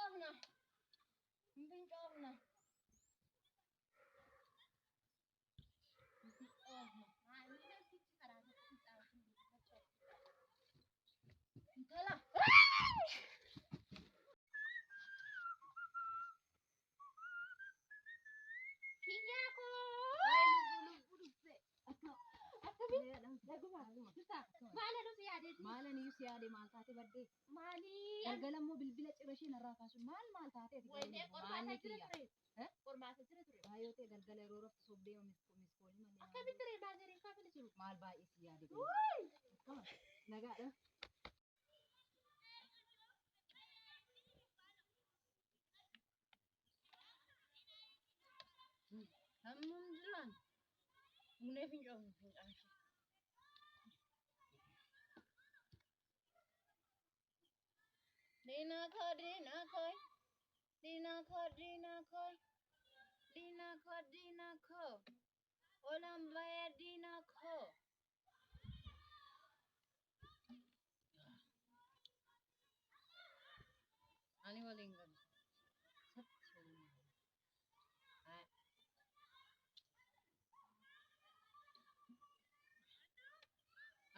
fincoofna. Hin fincoofna. Intala. Kiyyaa koo. Lubbu dhufte. Maala dhufi yaadeeti. Maala ni si yaade maal taate badde. Maali? Galgala immoo bilbila cirashii narraa kaasu maal taateeti. Wayitee qormaata jira ture. Qormaata jira ture. Baay'oo ta'e galgala yeroo raftu sobdee miskoolii malee. Akkamitti ture baazariin kaafila jiru? Maal baay'ee si yaade. Nagaadha. Hammam jiraan? Munee fincoofna fincaansi. Dina koi. Olam bayar dina ko. Ani waliin galu.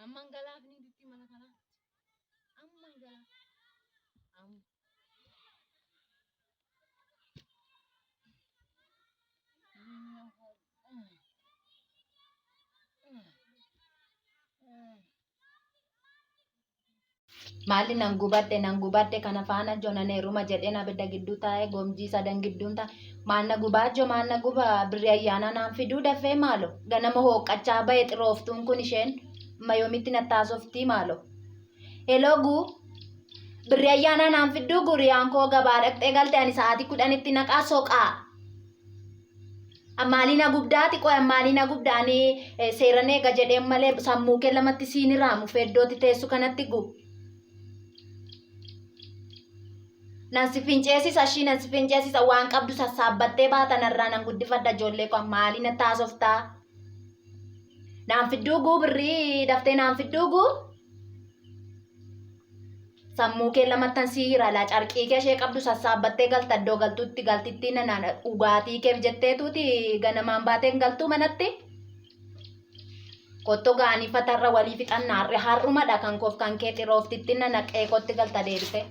Amman galaaf ni ditti mana kana. Amman galaaf. Maalli nan gubadde kana faana jonaneeruma jedheen abidda gidduu taa'ee gomjii sadan gidduun taa'e maanna gubaa birrii ayyaana naan fiduu dafee maalo ganama hooqqachaa ba'e xirooftuun kun isheen mayoomitti nattaasoftii maalo. Heloo guu birrii ayyaana naan fidduu guriyaan koo gabaa dhaqxee galte ani sa'aatii 10tti naqaa soqaa. Ammaalina gubdaati qoy ammaalina gubdaanii seeran eega jedheen malee sammuu kee lamatti siin irraamu feddooti teessu kanatti gu. Nansi finceesisa waan qabdu sassaabbattee baatanarraa nan guddifadha ijoollee koo ammaalina taasoftaa. Naan fidduu guu birrii daftee naan fidduu guu. Sammuu kee lamattan sii hirala carqii kee ishee qabdu sassaabbattee galta iddoo galtuutti galtittiin naan dhugaatii keef jetteetuuti ganamaan baateen galtuu manatti. Qottoo gaanii fatarra walii fixannaarre har'umadha kan koof kan kee xirooftittiin naqee qotti galta deebite.